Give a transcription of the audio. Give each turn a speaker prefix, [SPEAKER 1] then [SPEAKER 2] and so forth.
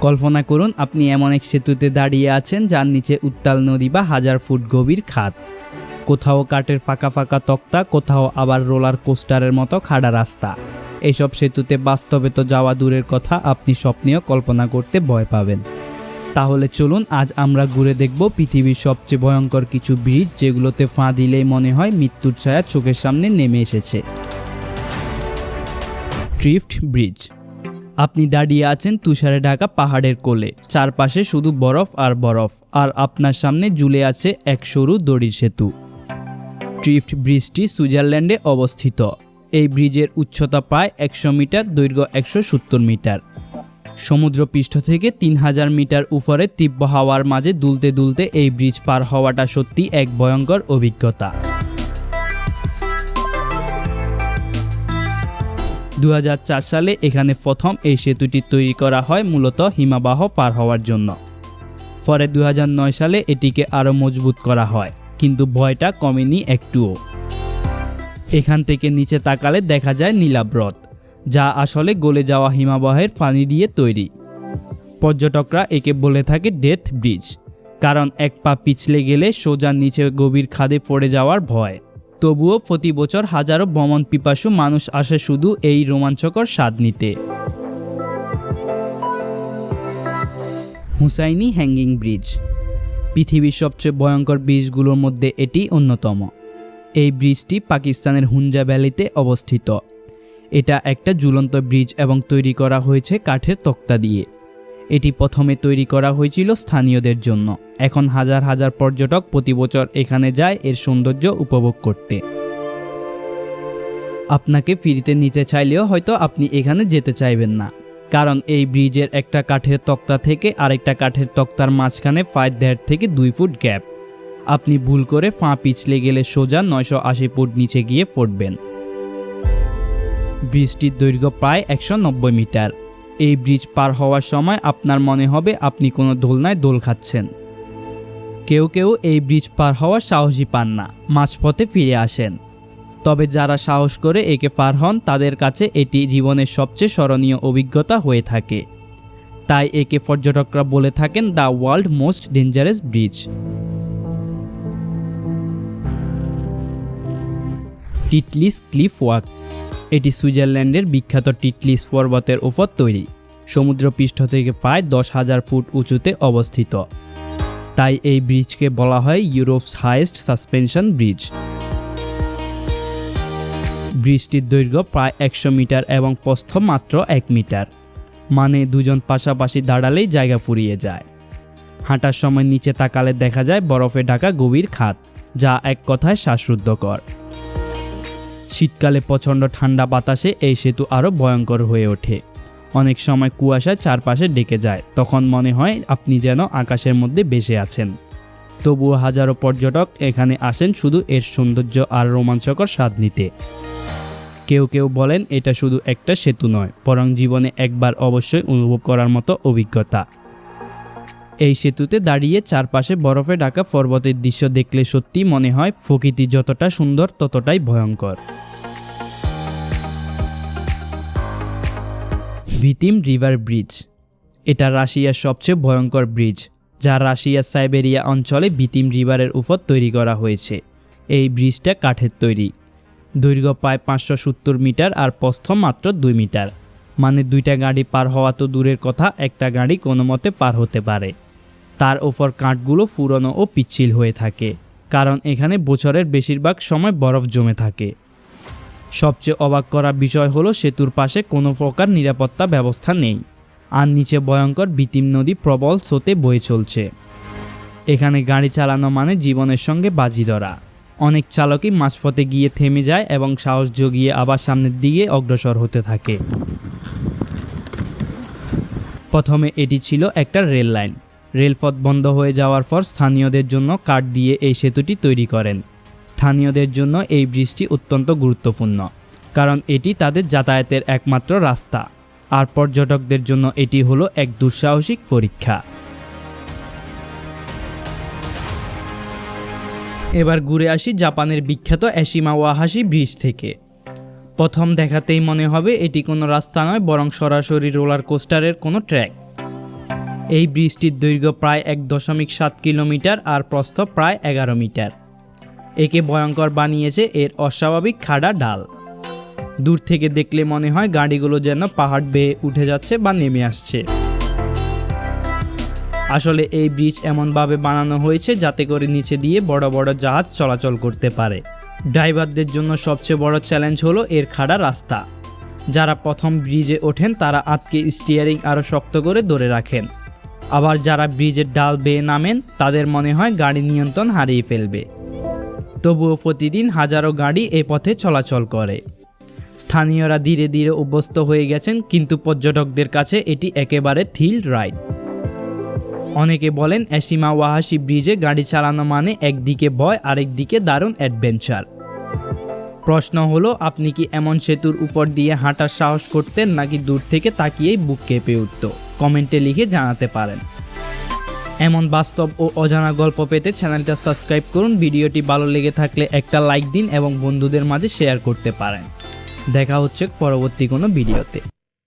[SPEAKER 1] কল্পনা করুন আপনি এমন এক সেতুতে দাঁড়িয়ে আছেন যার নিচে উত্তাল নদী বা 1000 ফুট গভীর খাদ। কোথাও কাঠের ফাঁকা ফাঁকা তক্তা, কোথাও আবার রোলার কোস্টারের মতো খাড়া রাস্তা। এইসব সেতুতে বাস্তবে তো যাওয়া দূরের কথা, আপনি স্বপ্নেও কল্পনা করতে ভয় পাবেন। তাহলে চলুন আজ আমরা ঘুরে দেখব পৃথিবীর সবচেয়ে ভয়ঙ্কর কিছু ব্রিজ, যেগুলোতে পা দিলেই মনে হয় মৃত্যুর ছায়া চোখের সামনে নেমে এসেছে। Drift bridge. আপনি দাঁড়িয়ে আছেন তুষারে ঢাকা পাহাড়ের কোলে, চারপাশে শুধু বরফ আর বরফ, আর আপনার সামনে ঝুলে আছে এক সরু দড়ির সেতু। ড্রিফট ব্রিজটি সুইজারল্যান্ডে অবস্থিত। এই ব্রিজের উচ্চতা প্রায় 100 মিটার, দৈর্ঘ্য 170 মিটার। সমুদ্রপৃষ্ঠ থেকে 3000 মিটার উপরে তীব্র হাওয়ার মাঝে দুলতে দুলতে এই ব্রিজ পার হওয়াটা সত্যি এক ভয়ঙ্কর অভিজ্ঞতা। 2004 সালে এখানে প্রথম এই সেতুটি তৈরি করা হয় মূলত হিমবাহ পার হওয়ার জন্য। পরে 2009 সালে এটিকে আরও মজবুত করা হয়, কিন্তু ভয়টা কমেনি একটুও। এখান থেকে নিচে তাকালে দেখা যায় নীলাভ, যা আসলে গলে যাওয়া হিমবাহের পানি দিয়ে তৈরি। পর্যটকরা একে বলে থাকে ডেথ ব্রিজ, কারণ এক পা পিছলে গেলে সোজা নিচে গভীর খাদে পড়ে যাওয়ার ভয়। তবুও প্রতি বছর হাজারো ভ্রমণ পিপাসু মানুষ আসে শুধু এই রোমাঞ্চকর স্বাদ নিতে। Hussaini hanging bridge. পৃথিবীর সবচেয়ে ভয়ঙ্কর ব্রিজগুলোর মধ্যে এটি অন্যতম। এই ব্রিজটি পাকিস্তানের হুঞ্জা ভ্যালিতে অবস্থিত। এটা একটা ঝুলন্ত ব্রিজ এবং তৈরি করা হয়েছে কাঠের তক্তা দিয়ে। এটি প্রথমে তৈরি করা হয়েছিল স্থানীয়দের জন্য। এখন হাজার হাজার পর্যটক প্রতি বছর এখানে যায় এর সৌন্দর্য উপভোগ করতে। আপনাকে ফ্রিতে নিতে চাইলেও হয়তো আপনি এখানে যেতে চাইবেন না, কারণ এই ব্রিজের একটা কাঠের তক্তা থেকে আরেকটা কাঠের তক্তার মাঝখানে প্রায় 1.5 থেকে 2 ফুট গ্যাপ। আপনি ভুল করে পা পিছলে গেলে সোজা 980 ফুট নিচে গিয়ে পড়বেন। ব্রিজটির দৈর্ঘ্য প্রায় 190 মিটার। এই ব্রিজ পার হওয়ার সময় আপনার মনে হবে আপনি কোনো দোলনায় দোল খাচ্ছেন। কেউ কেউ এই ব্রিজ পার হওয়ার সাহসই পান না, মাঝপথে ফিরে আসেন। তবে যারা সাহস করে একে পার হন তাদের কাছে এটি জীবনের সবচেয়ে স্মরণীয় অভিজ্ঞতা হয়ে থাকে। তাই একে পর্যটকরা বলে থাকেন the world most dangerous bridge. Titlis cliff walk. এটি সুইজারল্যান্ডের বিখ্যাত টিটলিস পর্বতের উপর তৈরি। সমুদ্রপৃষ্ঠ থেকে প্রায় 10,000 ফুট উঁচুতে অবস্থিত। তাই এই ব্রিজকে বলা হয় ইউরোপস হাইয়েস্ট সাসপেনশন ব্রিজ। ব্রিজটির দৈর্ঘ্য প্রায় 100 মিটার এবং প্রস্থ মাত্র 1 মিটার, মানে দুজন পাশাপাশি দাঁড়ালেই জায়গা ফুরিয়ে যায়। হাঁটার সময় নিচে তাকালে দেখা যায় বরফে ঢাকা গভীর খাদ, যা এক কথায় শ্বাসরুদ্ধকর। শীতকালে প্রচণ্ড ঠান্ডা বাতাসে এই সেতু আরও ভয়ঙ্কর হয়ে ওঠে। অনেক সময় কুয়াশায় চারপাশে ঢেকে যায়, তখন মনে হয় আপনি যেন আকাশের মধ্যে ভেসে আছেন। তবুও হাজারো পর্যটক এখানে আসেন শুধু এর সৌন্দর্য আর রোমাঞ্চকর স্বাদ নিতে। কেউ কেউ বলেন এটা শুধু একটা সেতু নয়, বরং জীবনে একবার অবশ্যই অনুভব করার মতো অভিজ্ঞতা। এই সেতুতে দাঁড়িয়ে চারপাশে বরফে ঢাকা পর্বতের দৃশ্য দেখলে সত্যি মনে হয় প্রকৃতি যতটা সুন্দর ততটাই ভয়ঙ্কর। ভিতিম রিভার ব্রিজ। এটা রাশিয়ার সবচেয়ে ভয়ঙ্কর ব্রিজ, যা রাশিয়ার সাইবেরিয়া অঞ্চলে ভিতিম রিভারের উপর তৈরি করা হয়েছে। এই ব্রিজটা কাঠের তৈরি। দৈর্ঘ্য প্রায় 570 মিটার আর প্রস্থ মাত্র 2 মিটার, মানে দুইটা গাড়ি পার হওয়া তো দূরের কথা, একটা গাড়ি কোনো মতে পার হতে পারে। তার ওপর কাঠগুলো পুরনো ও পিচ্ছিল হয়ে থাকে, কারণ এখানে বছরের বেশিরভাগ সময় বরফ জমে থাকে। সবচেয়ে অবাক করা বিষয় হলো সেতুর পাশে কোনো প্রকার নিরাপত্তা ব্যবস্থা নেই, আর নিচে ভয়ঙ্কর ভিতিম নদী প্রবল স্রোতে বয়ে চলছে। এখানে গাড়ি চালানো মানে জীবনের সঙ্গে বাজি ধরা। অনেক চালকই মাঝপথে গিয়ে থেমে যায় এবং সাহস জুগিয়ে আবার সামনের দিকে অগ্রসর হতে থাকে। প্রথমে এটি ছিল একটা রেল লাইন। রেলপথ বন্ধ হয়ে যাওয়ার পর স্থানীয়দের জন্য কাঠ দিয়ে এই সেতুটি তৈরি করেন। স্থানীয়দের জন্য এই ব্রিজটি অত্যন্ত গুরুত্বপূর্ণ, কারণ এটি তাদের যাতায়াতের একমাত্র রাস্তা, আর পর্যটকদের জন্য এটি হলো এক দুঃসাহসিক পরীক্ষা। এবার ঘুরে আসি জাপানের বিখ্যাত এশিমা ওয়াহাশি ব্রিজ থেকে। প্রথম দেখাতেই মনে হবে এটি কোনো রাস্তা নয়, বরং সরাসরি রোলার কোস্টারের কোনো ট্র্যাক। এই ব্রিজটির দৈর্ঘ্য প্রায় 1.7 কিলোমিটার আর প্রস্থ প্রায় 11 মিটার। একে ভয়ঙ্কর বানিয়েছে এর অস্বাভাবিক খাড়া ডাল। দূর থেকে দেখলে মনে হয় গাড়িগুলো যেন পাহাড় বেয়ে উঠে যাচ্ছে বা নেমে আসছে। আসলে এই ব্রিজ এমনভাবে বানানো হয়েছে যাতে করে নিচে দিয়ে বড় বড় জাহাজ চলাচল করতে পারে। ড্রাইভারদের জন্য সবচেয়ে বড় চ্যালেঞ্জ হলো এর খাড়া রাস্তা। যারা প্রথম ব্রিজে ওঠেন তারা আটকে স্টিয়ারিং আরও শক্ত করে ধরে রাখেন। আবার যারা ব্রিজের ডাল বেয়ে নামেন তাদের মনে হয় গাড়ি নিয়ন্ত্রণ হারিয়ে ফেলবে। তবুও প্রতিদিন হাজারো গাড়ি এই পথে চলাচল করে। স্থানীয়রা ধীরে ধীরে অভ্যস্ত হয়ে গেছেন, কিন্তু পর্যটকদের কাছে এটি একেবারে থ্রিল রাইড। অনেকে বলেন এশিমা ওয়াহাশি ব্রিজে গাড়ি চালানো মানে একদিকে ভয় আরেকদিকে দারুণ অ্যাডভেঞ্চার। প্রশ্ন হলো, আপনি কি এমন সেতুর উপর দিয়ে হাঁটার সাহস করতেন, নাকি দূর থেকে তাকিয়েই বুক কেঁপে উঠত? কমেন্টে লিখে জানাতে পারেন। এমন বাস্তব ও অজানা গল্প পেতে চ্যানেলটা সাবস্ক্রাইব করুন। ভিডিওটি ভালো লেগে থাকলে একটা লাইক দিন এবং বন্ধুদের মাঝে শেয়ার করতে পারেন। দেখা হচ্ছে পরবর্তী কোনো ভিডিওতে।